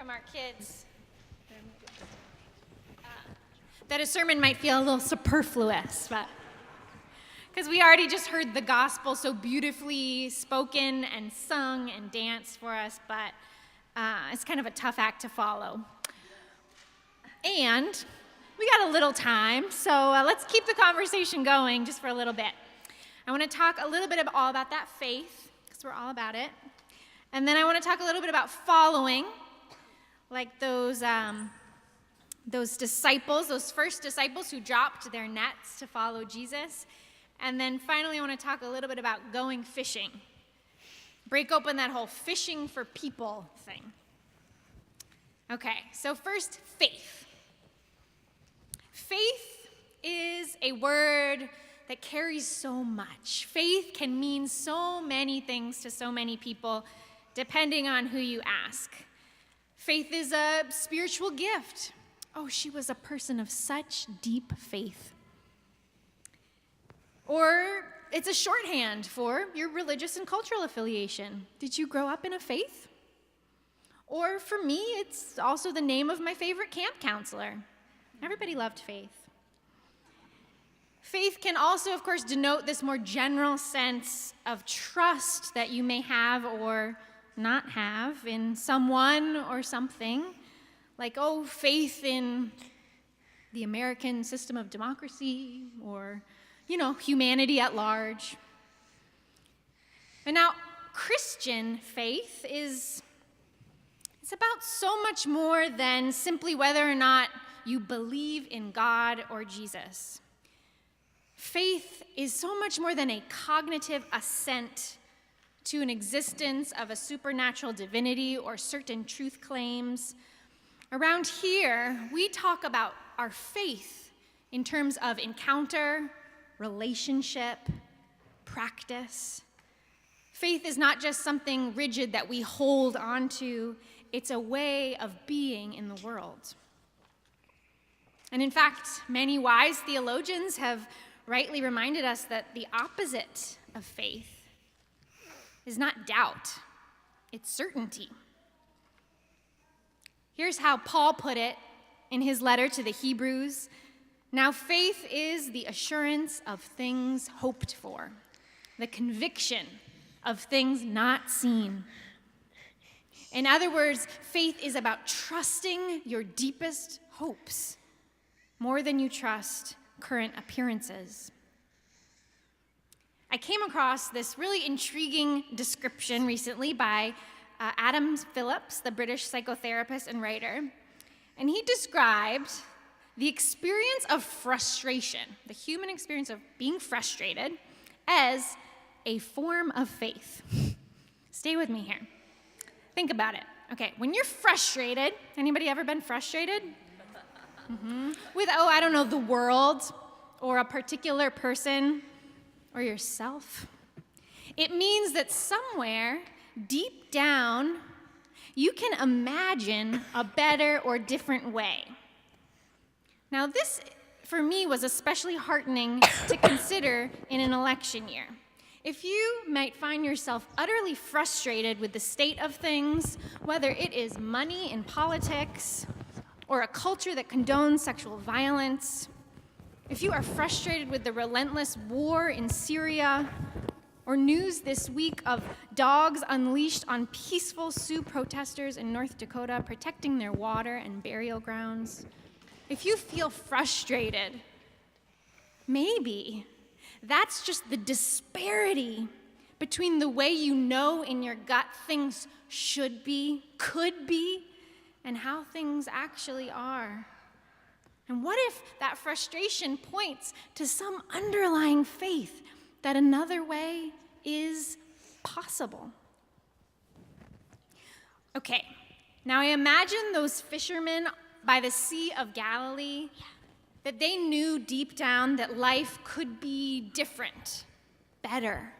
from our kids that a sermon might feel a little superfluous, but because we already just heard the gospel so beautifully spoken and sung and danced for us, but it's kind of a tough act to follow. And we got a little time, so let's keep the conversation going just for a little bit. I want to talk a little bit all about that faith, because we're all about it. And then I want to talk a little bit about following, like those disciples, those first disciples who dropped their nets to follow Jesus. And then finally, I want to talk a little bit about going fishing. Break open that whole fishing for people thing. Okay, so first, faith. Faith is a word that carries so much. Faith can mean so many things to so many people, depending on who you ask. Faith is a spiritual gift. Oh, she was a person of such deep faith. Or it's a shorthand for your religious and cultural affiliation. Did you grow up in a faith? Or for me, it's also the name of my favorite camp counselor. Everybody loved faith. Faith can also, of course, denote this more general sense of trust that you may have or not have in someone or something. Like, oh, faith in the American system of democracy or, humanity at large. And now, Christian faith it's about so much more than simply whether or not you believe in God or Jesus. Faith is so much more than a cognitive assent to an existence of a supernatural divinity or certain truth claims. Around here, we talk about our faith in terms of encounter, relationship, practice. Faith is not just something rigid that we hold onto, it's a way of being in the world. And in fact, many wise theologians have rightly reminded us that the opposite of faith is not doubt, it's certainty. Here's how Paul put it in his letter to the Hebrews. Now faith is the assurance of things hoped for, the conviction of things not seen. In other words, faith is about trusting your deepest hopes more than you trust current appearances. I came across this really intriguing description recently by Adam Phillips, the British psychotherapist and writer, and he described the experience of frustration, the human experience of being frustrated, as a form of faith. Stay with me here. Think about it. Okay, when you're frustrated, anybody ever been frustrated? With, the world or a particular person or yourself? It means that somewhere deep down, you can imagine a better or different way. Now, this, for me, was especially heartening to consider in an election year. If you might find yourself utterly frustrated with the state of things, whether it is money in politics or a culture that condones sexual violence, if you are frustrated with the relentless war in Syria, or news this week of dogs unleashed on peaceful Sioux protesters in North Dakota protecting their water and burial grounds, if you feel frustrated, maybe that's just the disparity between the way you know in your gut things should be, could be, and how things actually are. And what if that frustration points to some underlying faith that another way is possible? Okay, now I imagine those fishermen by the Sea of Galilee, that they knew deep down that life could be different, better,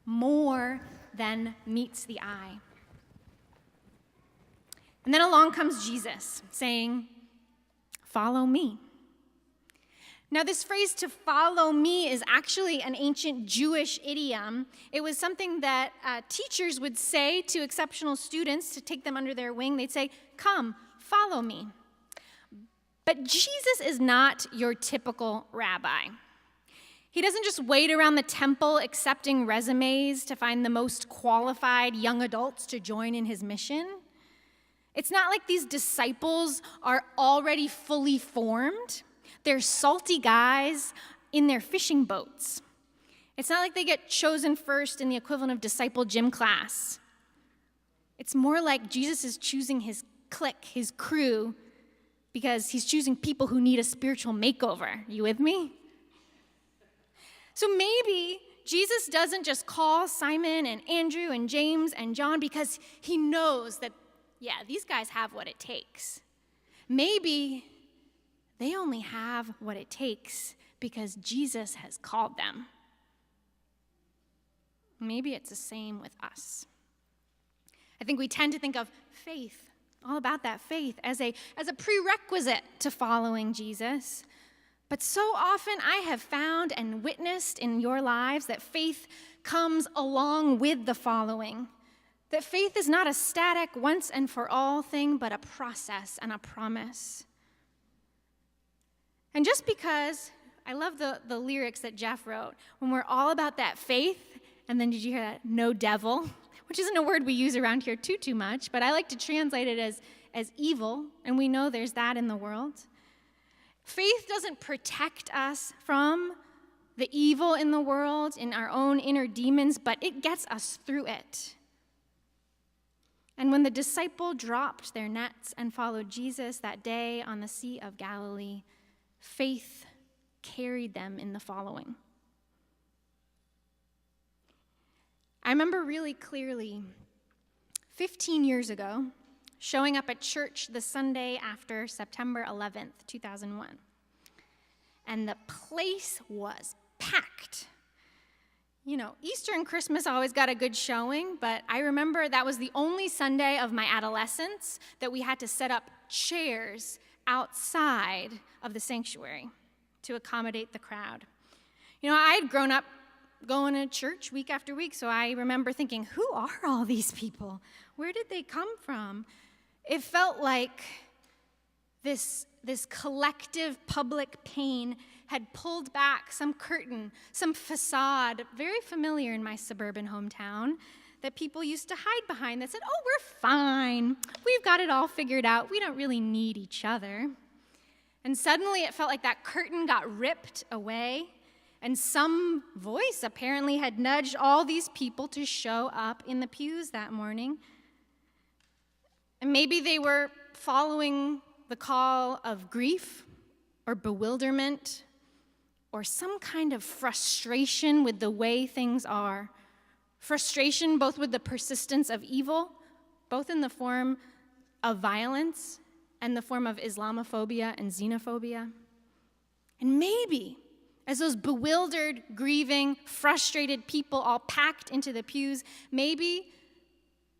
more than meets the eye. And then along comes Jesus saying, "Follow me." Now, this phrase, to follow me, is actually an ancient Jewish idiom. It was something that teachers would say to exceptional students to take them under their wing. They'd say, come, follow me. But Jesus is not your typical rabbi. He doesn't just wait around the temple accepting resumes to find the most qualified young adults to join in his mission. It's not like these disciples are already fully formed. They're salty guys in their fishing boats. It's not like they get chosen first in the equivalent of disciple gym class. It's more like Jesus is choosing his clique, his crew, because he's choosing people who need a spiritual makeover. You with me? So maybe Jesus doesn't just call Simon and Andrew and James and John because he knows that, yeah, these guys have what it takes. Maybe they only have what it takes because Jesus has called them. Maybe it's the same with us. I think we tend to think of faith, all about that faith, as a prerequisite to following Jesus. But so often I have found and witnessed in your lives that faith comes along with the following. That faith is not a static, once and for all thing, but a process and a promise. And just because, I love the lyrics that Jeff wrote, when we're all about that faith, and then did you hear that? No devil, which isn't a word we use around here too much, but I like to translate it as evil, and we know there's that in the world. Faith doesn't protect us from the evil in the world, in our own inner demons, but it gets us through it. And when the disciple dropped their nets and followed Jesus that day on the Sea of Galilee, faith carried them in the following. I remember really clearly 15 years ago showing up at church the Sunday after September 11th, 2001. And the place was packed. You know, Easter and Christmas always got a good showing, but I remember that was the only Sunday of my adolescence that we had to set up chairs outside of the sanctuary to accommodate the crowd. You know, I had grown up going to church week after week, so I remember thinking, who are all these people? Where did they come from? It felt like this collective public pain had pulled back some curtain, some facade, very familiar in my suburban hometown, that people used to hide behind that said, oh, we're fine. We've got it all figured out. We don't really need each other. And suddenly it felt like that curtain got ripped away, and some voice apparently had nudged all these people to show up in the pews that morning. And maybe they were following the call of grief or bewilderment or some kind of frustration with the way things are. Frustration both with the persistence of evil, both in the form of violence and the form of Islamophobia and xenophobia. And maybe, as those bewildered, grieving, frustrated people all packed into the pews, maybe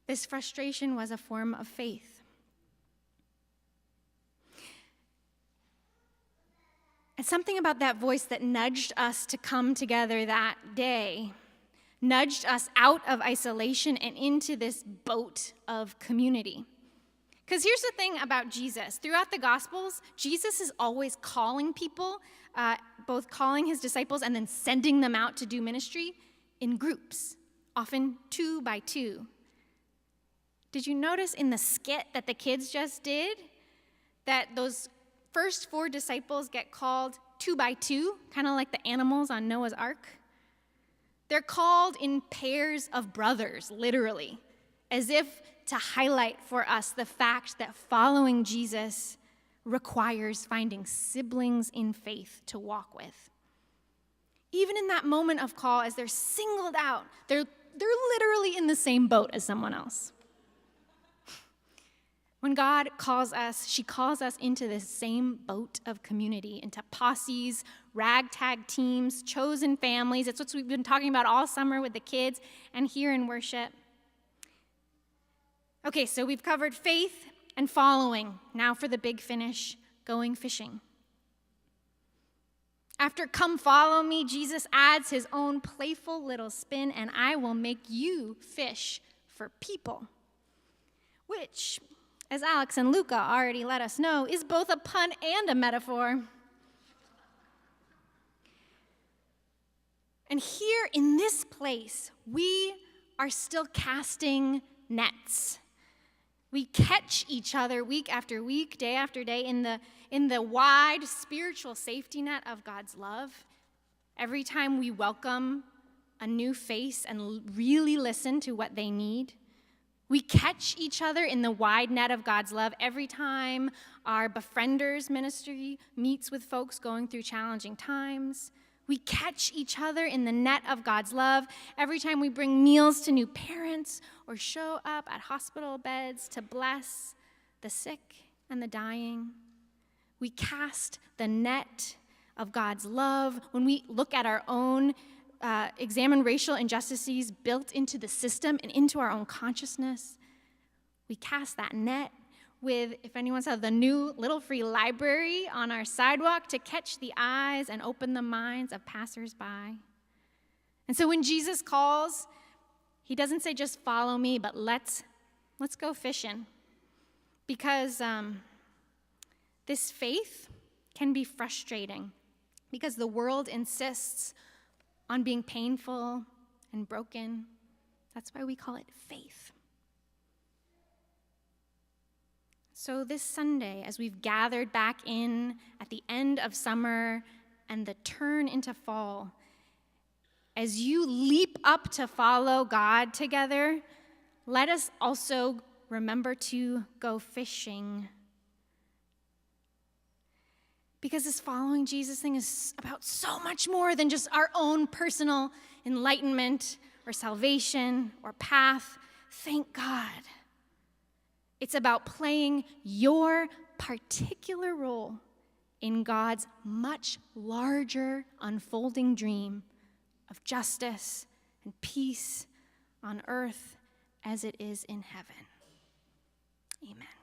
this frustration was a form of faith. And something about that voice that nudged us to come together that day, nudged us out of isolation and into this boat of community. Because here's the thing about Jesus. Throughout the Gospels, Jesus is always calling people, both calling his disciples and then sending them out to do ministry in groups, often 2 by 2. Did you notice in the skit that the kids just did that those first 4 disciples get called 2 by 2, kind of like the animals on Noah's Ark? They're called in pairs of brothers, literally, as if to highlight for us the fact that following Jesus requires finding siblings in faith to walk with. Even in that moment of call, as they're singled out, they're literally in the same boat as someone else. When God calls us, she calls us into this same boat of community, into posses, ragtag teams, chosen families. It's what we've been talking about all summer with the kids and here in worship. Okay, so we've covered faith and following. Now for the big finish, going fishing. After "come follow me," Jesus adds his own playful little spin, "and I will make you fish for people," which, as Alex and Luca already let us know, is both a pun and a metaphor. And here in this place, we are still casting nets. We catch each other week after week, day after day, in the wide spiritual safety net of God's love. Every time we welcome a new face and really listen to what they need. We catch each other in the wide net of God's love every time our Befrienders ministry meets with folks going through challenging times. We catch each other in the net of God's love every time we bring meals to new parents or show up at hospital beds to bless the sick and the dying. We cast the net of God's love when we look at our own, examine racial injustices built into the system and into our own consciousness. We cast that net with, if anyone saw the new little free library on our sidewalk, to catch the eyes and open the minds of passersby. And so when Jesus calls, he doesn't say just follow me, but let's go fishing. Because this faith can be frustrating, because the world insists on being painful and broken. That's why we call it faith. So this Sunday, as we've gathered back in at the end of summer and the turn into fall, as you leap up to follow God together, let us also remember to go fishing. Because this following Jesus thing is about so much more than just our own personal enlightenment or salvation or path. Thank God. It's about playing your particular role in God's much larger unfolding dream of justice and peace on earth as it is in heaven. Amen.